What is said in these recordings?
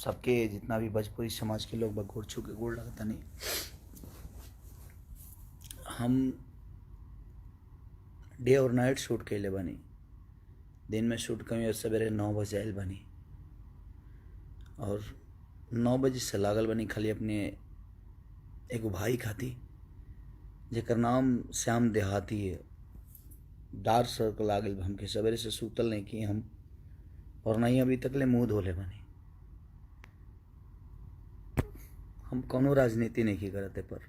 सबके जितना भी भोजपुरी समाज के लोग गोड़ छू के गोड़ लगता नहीं। हम डे और नाइट शूट कैले बनी। दिन में शूट कमी और सवेरे 9 बजे आयल बनी और 9 बजे से लागल बनी खाली अपने एगो भाई खाती जेकर नाम श्याम देहाती है। डार्क सर्कल आ गई हमके, सवेरे से सूतल नहीं कि हम, और नहीं अभी तक ले मुँह धोले बनी। हम कोनो राजनीति नहीं की करते, पर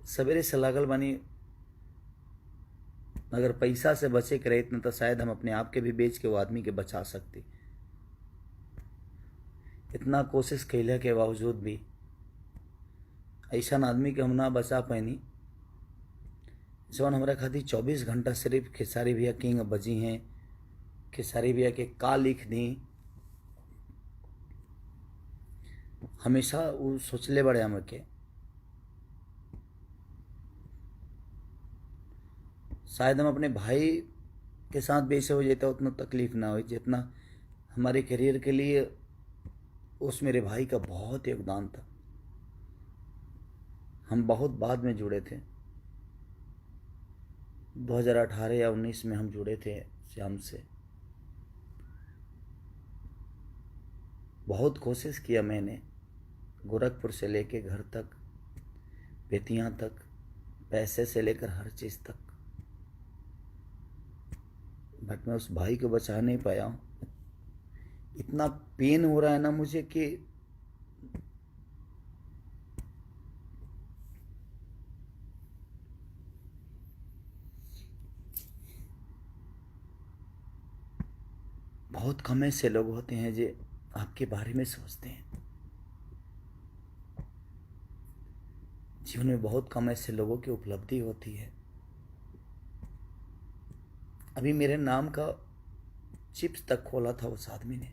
सवेरे से लागल बनी। अगर पैसा से बचे के रहे तो शायद हम अपने आप के भी बेच के वो आदमी के बचा सकते। इतना कोशिश कैले के बावजूद भी ऐसा आदमी के हम ना बचा पैनी जौन हमारा खातिर 24 घंटा सिर्फ खेसारी भैया किंग बजी हैं। खेसारी भैया के का लिख दी, हमेशा वो सोचले बड़े हम के शायद हम अपने भाई के साथ बेसे हो जाता उतना तकलीफ ना हो जितना हमारे करियर के लिए उस मेरे भाई का बहुत योगदान था। हम बहुत बाद में जुड़े थे, 2018 या 19 में हम जुड़े थे श्याम से। बहुत कोशिश किया मैंने, गोरखपुर से लेके घर तक, बेतियां तक, पैसे से लेकर हर चीज़ तक, बट मैं उस भाई को बचा नहीं पाया हूँ। इतना पेन हो रहा है ना मुझे कि बहुत कम ऐसे लोग होते हैं जो आपके बारे में सोचते हैं। जीवन में बहुत कम ऐसे लोगों की उपलब्धि होती है। अभी मेरे नाम का चिप्स तक खोला था उस आदमी ने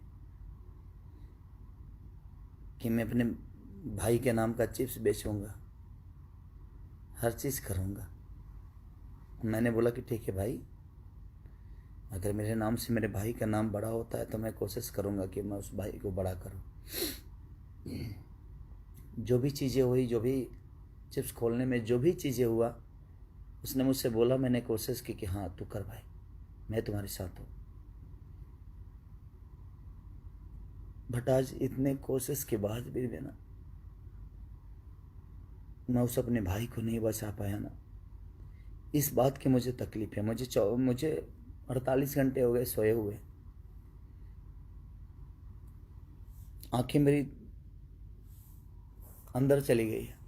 कि मैं अपने भाई के नाम का चिप्स बेचूंगा, हर चीज़ करूंगा। मैंने बोला कि ठीक है भाई, अगर मेरे नाम से मेरे भाई का नाम बड़ा होता है तो मैं कोशिश करूंगा कि मैं उस भाई को बड़ा करूं। जो भी चीज़ें हुई, जो भी चिप्स खोलने में जो भी चीज़ें हुआ, उसने मुझसे बोला, मैंने कोशिश की कि हाँ तू कर भाई, मैं तुम्हारे साथ हूँ। बट आज इतने कोशिश के बाद भी ना मैं उस अपने भाई को नहीं बचा पाया ना, इस बात की मुझे तकलीफ है। मुझे 48 घंटे हो गए सोए हुए, आंखें मेरी अंदर चली गई है।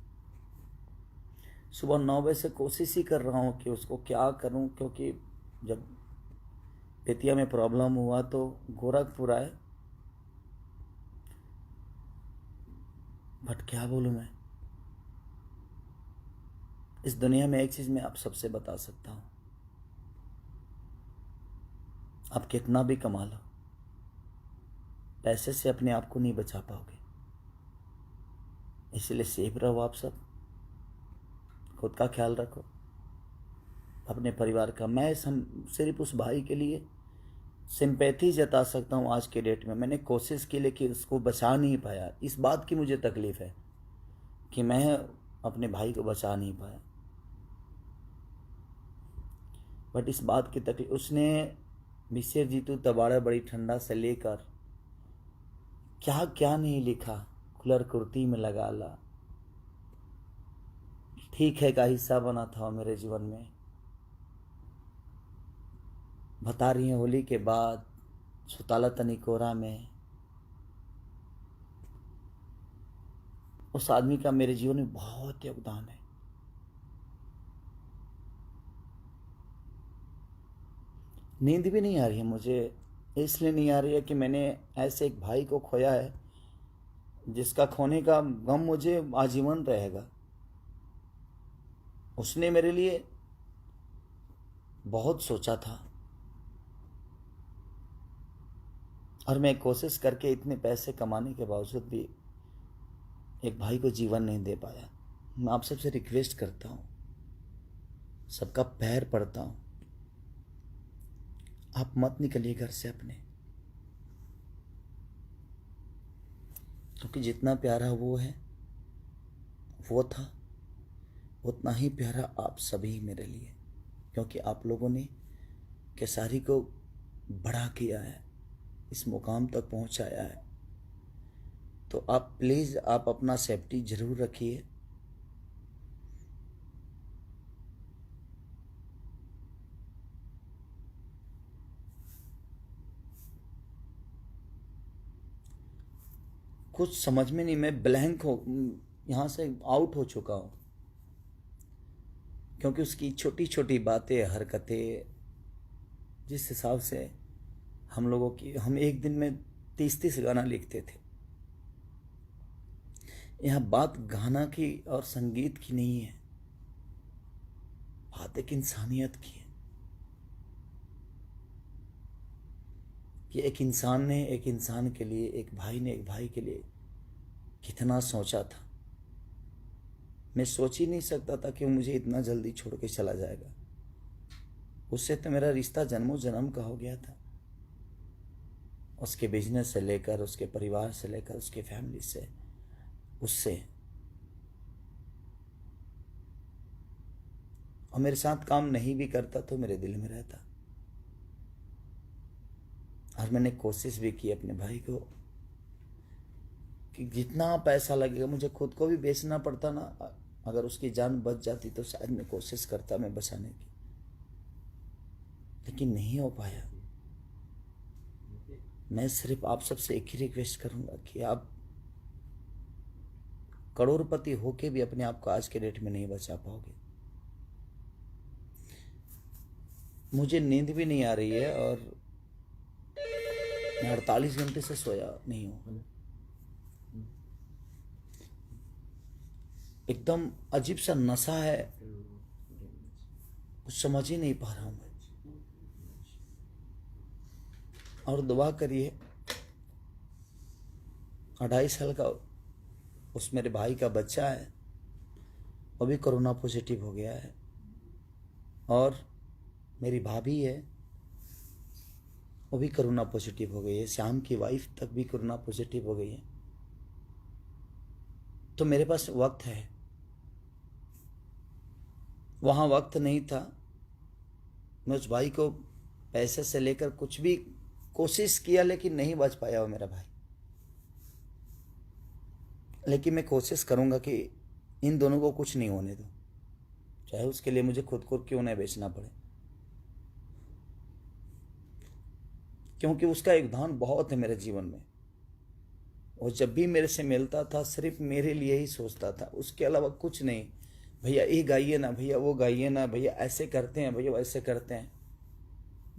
सुबह 9 बजे से कोशिश ही कर रहा हूँ कि उसको क्या करूँ, क्योंकि जब बेतिया में प्रॉब्लम हुआ तो गोरखपुर आए। बट क्या बोलूँ मैं, इस दुनिया में एक चीज़ मैं आप सबसे बता सकता हूँ, आप कितना भी कमा लो, पैसे से अपने आप को नहीं बचा पाओगे। इसलिए सेफ रहो आप सब, खुद का ख्याल रखो, अपने परिवार का। मैं सिर्फ उस भाई के लिए सिंपैथी जता सकता हूँ आज के डेट में। मैंने कोशिश की लेकिन उसको बचा नहीं पाया। इस बात की मुझे तकलीफ है कि मैं अपने भाई को बचा नहीं पाया। बट इस बात की तकलीफ, उसने मिसेर जीतू तबाड़ा बड़ी ठंडा से लेकर क्या क्या नहीं लिखा, खुलर कुर्ती में लगा ला, ठीक है का हिस्सा बना था मेरे जीवन में। बता रही हैं होली के बाद, सुताला तनी कोरा में, उस आदमी का मेरे जीवन में बहुत योगदान है। नींद भी नहीं आ रही है मुझे, इसलिए नहीं आ रही है कि मैंने ऐसे एक भाई को खोया है जिसका खोने का गम मुझे आजीवन रहेगा। उसने मेरे लिए बहुत सोचा था और मैं कोशिश करके इतने पैसे कमाने के बावजूद भी एक भाई को जीवन नहीं दे पाया। मैं आप सबसे रिक्वेस्ट करता हूँ, सबका पैर पड़ता हूँ, आप मत निकलिए घर से अपने। क्योंकि जितना प्यारा वो है, वो था, उतना ही प्यारा आप सभी मेरे लिए, क्योंकि आप लोगों ने केसारी को बड़ा किया है, इस मुकाम तक पहुंचाया है। तो आप प्लीज़ आप अपना सेफ्टी ज़रूर रखिए। कुछ समझ में नहीं, मैं ब्लैंक हो, यहाँ से आउट हो चुका हूँ, क्योंकि उसकी छोटी छोटी बातें, हरकतें, जिस हिसाब से हम लोगों की, हम एक दिन में 30-30 गाना लिखते थे। यहाँ बात गाना की और संगीत की नहीं है, बात एक इंसानियत की है कि एक इंसान ने एक इंसान के लिए, एक भाई ने एक भाई के लिए कितना सोचा था। मैं सोच ही नहीं सकता था कि वो मुझे इतना जल्दी छोड़ के चला जाएगा। उससे तो मेरा रिश्ता जन्मों जन्म का हो गया था, उसके बिजनेस से लेकर, उसके परिवार से लेकर, उसके फैमिली से, उससे। और मेरे साथ काम नहीं भी करता तो मेरे दिल में रहता। और मैंने कोशिश भी की अपने भाई को कि जितना पैसा लगेगा, मुझे खुद को भी बेचना पड़ता ना, अगर उसकी जान बच जाती तो शायद मैं कोशिश करता मैं बचाने की, लेकिन नहीं हो पाया। मैं सिर्फ आप सबसे एक ही रिक्वेस्ट करूंगा कि आप करोड़पति होके भी अपने आप को आज के डेट में नहीं बचा पाओगे। मुझे नींद भी नहीं आ रही है और मैं 48 घंटे से सोया नहीं हूँ। एकदम अजीब सा नशा है, कुछ समझ ही नहीं पा रहा हूँ मैं। और दुआ करिए, 2.5 साल का उस मेरे भाई का बच्चा है, वो भी कोरोना पॉजिटिव हो गया है। और मेरी भाभी है, वो भी कोरोना पॉजिटिव हो गई है। श्याम की वाइफ तक भी कोरोना पॉजिटिव हो गई है। तो मेरे पास वक्त है, वहाँ वक्त नहीं था। मैं उस भाई को पैसे से लेकर कुछ भी कोशिश किया, लेकिन नहीं बच पाया वो मेरा भाई। लेकिन मैं कोशिश करूँगा कि इन दोनों को कुछ नहीं होने दो, चाहे उसके लिए मुझे खुद को क्यों नहीं बेचना पड़े, क्योंकि उसका योगदान बहुत है मेरे जीवन में। वो जब भी मेरे से मिलता था सिर्फ मेरे लिए ही सोचता था, उसके अलावा कुछ नहीं। भैया ये गाइए ना, भैया वो गाइए ना, भैया ऐसे करते हैं, भैया वैसे करते हैं।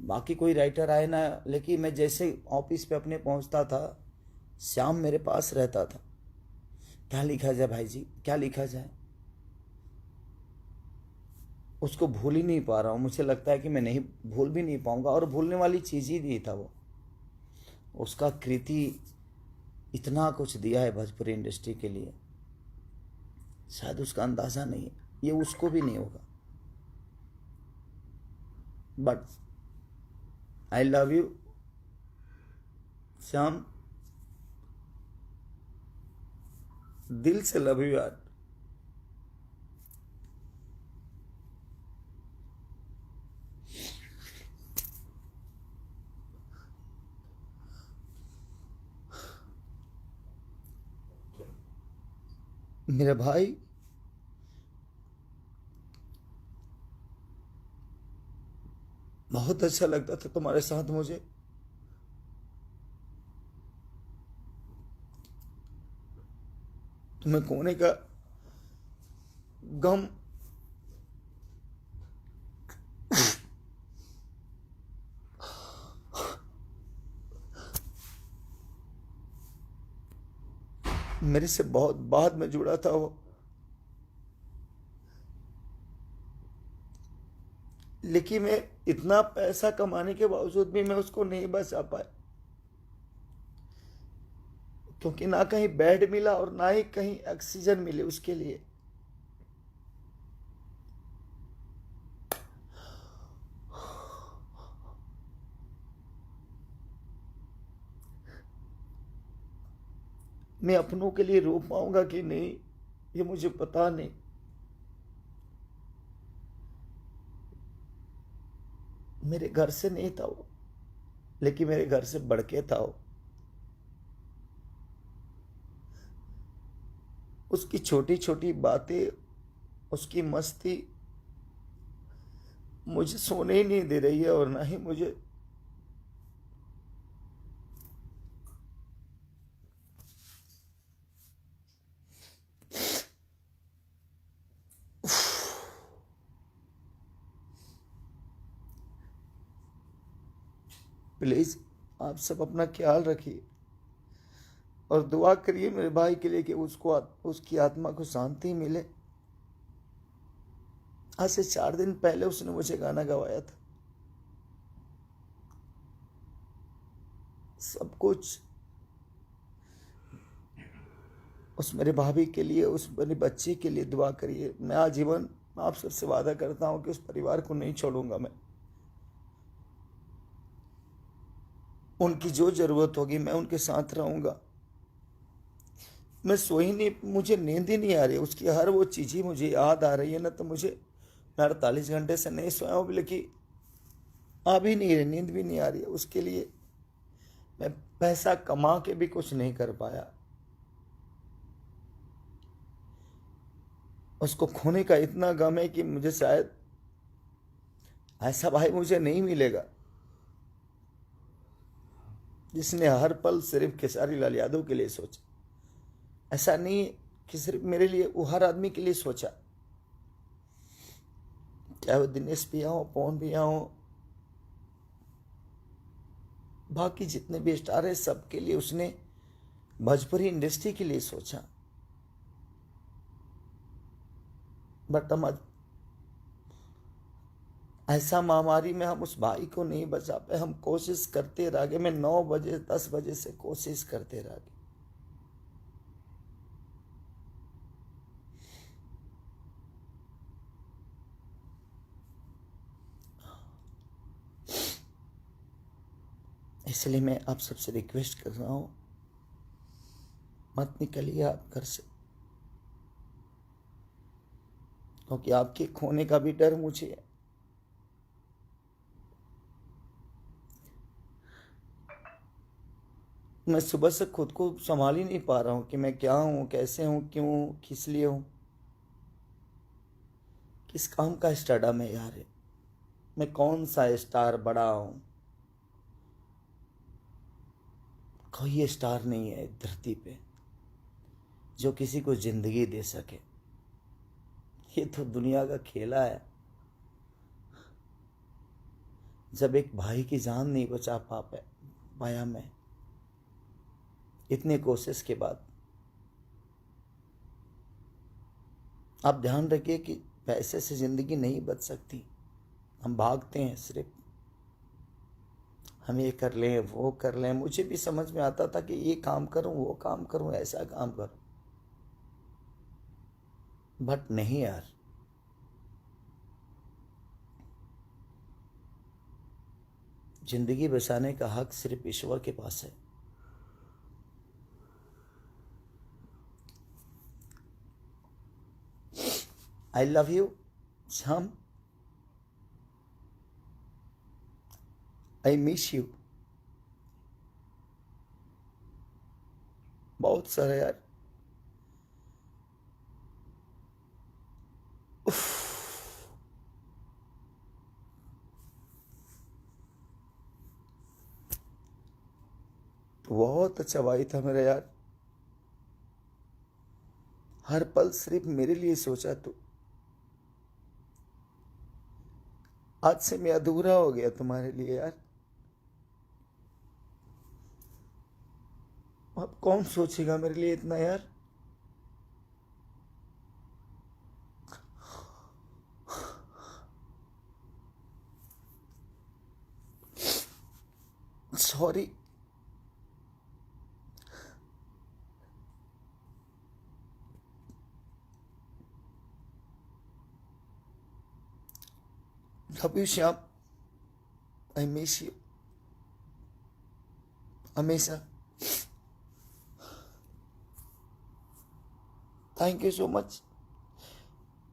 बाकी कोई राइटर आए ना, लेकिन मैं जैसे ऑफिस पे अपने पहुंचता था, श्याम मेरे पास रहता था। क्या लिखा जाए भाई जी, क्या लिखा जाए? उसको भूल ही नहीं पा रहा हूँ। मुझे लगता है कि मैं नहीं भूल भी नहीं पाऊंगा, और भूलने वाली चीज़ ही नहीं था वो। उसका कृति इतना कुछ दिया है भोजपुरी इंडस्ट्री के लिए, शायद उसका अंदाज़ा नहीं है, ये उसको भी नहीं होगा। But I love you Shyam, दिल से लव यू यार। मेरे भाई, बहुत अच्छा लगता था तुम्हारे साथ मुझे। तुम्हें खोने का गम मेरे से बहुत बाद में जुड़ा था वो, लेकिन मैं इतना पैसा कमाने के बावजूद भी मैं उसको नहीं बचा पाया, क्योंकि ना कहीं बेड मिला और ना ही कहीं ऑक्सीजन मिले उसके लिए। मैं अपनों के लिए रो पाऊंगा कि नहीं, ये मुझे पता नहीं। मेरे घर से नहीं था वो, लेकिन मेरे घर से बढ़ के था वो। उसकी छोटी छोटी बातें, उसकी मस्ती मुझे सोने ही नहीं दे रही है, और ना ही मुझे प्लीज आप सब अपना ख्याल रखिए और दुआ करिए मेरे भाई के लिए कि उसको, उसकी आत्मा को शांति मिले। आज से 4 दिन पहले उसने मुझे गाना गवाया था। सब कुछ उस मेरे भाभी के लिए, उस मेरे बच्चे के लिए दुआ करिए। मैं आजीवन आप सबसे वादा करता हूं कि उस परिवार को नहीं छोड़ूंगा। मैं उनकी जो जरूरत होगी मैं उनके साथ रहूंगा। मैं सो ही नहीं, मुझे नींद ही नहीं आ रही। उसकी हर वो चीज़ ही मुझे याद आ रही है ना, तो मुझे, मैं 48 घंटे से नहीं सोया हूँ, लेकिन आ भी नहीं रही, नींद भी नहीं आ रही है। उसके लिए मैं पैसा कमा के भी कुछ नहीं कर पाया। उसको खोने का इतना गम है कि मुझे शायद ऐसा भाई मुझे नहीं मिलेगा जिसने हर पल सिर्फ खेसारी लाल यादव के लिए सोचा। ऐसा नहीं कि सिर्फ मेरे लिए, वो हर आदमी के लिए सोचा। चाहे वो दिनेश भैया हो, पवन भैया हो, बाकी जितने भी स्टार है, सबके लिए उसने भोजपुरी इंडस्ट्री के लिए सोचा। बट हम ऐसा महामारी में हम उस भाई को नहीं बचा पाए। हम कोशिश करते रह गए। मैं 9 बजे 10 बजे से कोशिश करते रह गए। इसलिए मैं आप सबसे रिक्वेस्ट कर रहा हूं, मत निकलिए आप घर से, क्योंकि आपके खोने का भी डर मुझे है। मैं सुबह से खुद को संभाल ही नहीं पा रहा हूँ कि मैं क्या हूँ, कैसे हूँ, क्यों, किस लिए हूँ, किस काम का स्टारडम है यार। मैं कौन सा स्टार बड़ा हूँ? कोई स्टार नहीं है धरती पे जो किसी को जिंदगी दे सके। ये तो दुनिया का खेला है। जब एक भाई की जान नहीं बचा पाया मैं, इतने कोशिश के बाद। आप ध्यान रखिए कि पैसे से जिंदगी नहीं बच सकती। हम भागते हैं सिर्फ, हम ये कर लें, वो कर लें। मुझे भी समझ में आता था कि ये काम करूं, वो काम करूं, ऐसा काम करूं, बट नहीं यार। जिंदगी बचाने का हक सिर्फ ईश्वर के पास है। आई love you Shyam, I miss you बहुत सारा यार। बहुत अच्छा भाई था मेरा यार। हर पल सिर्फ मेरे लिए सोचा तू। आज से मैं अधूरा हो गया तुम्हारे लिए यार। अब कौन सोचेगा मेरे लिए इतना यार। Sorry. Love you Shyam, I miss you हमेशा। Thank you so much.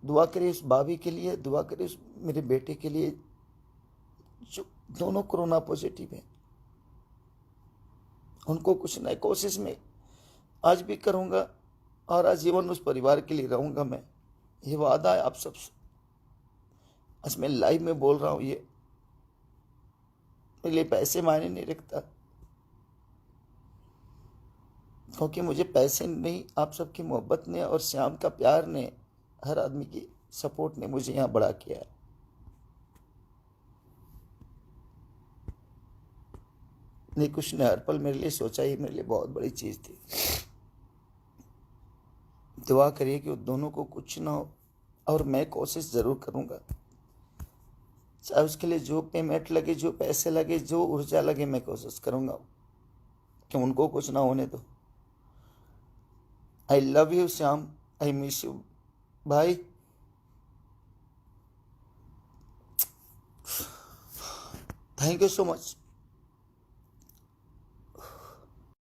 दुआ करिए उस भाभी के लिए, दुआ करिए उस मेरे बेटे के लिए जो दोनों कोरोना पॉजिटिव हैं। उनको कुछ नई कोशिश में आज भी करूँगा और आजीवन उस परिवार के लिए रहूँगा। मैं ये वादा है आप सबसे, आज मैं लाइव में बोल रहा हूँ। ये मेरे लिए पैसे मायने नहीं रखता, क्योंकि मुझे पैसे नहीं, आप सबकी मोहब्बत ने और श्याम का प्यार ने, हर आदमी की सपोर्ट ने मुझे यहाँ बड़ा किया है। नहीं, कुछ ने हर पल मेरे लिए सोचा, ही मेरे लिए बहुत बड़ी चीज़ थी। दुआ करिए कि उन दोनों को कुछ ना हो, और मैं कोशिश ज़रूर करूँगा, चाहे उसके लिए जो पेमेंट लगे, जो पैसे लगे, जो ऊर्जा लगे, मैं कोशिश करूँगा कि उनको कुछ ना होने दो। I love you Shyam, I miss you भाई। Thank you so much.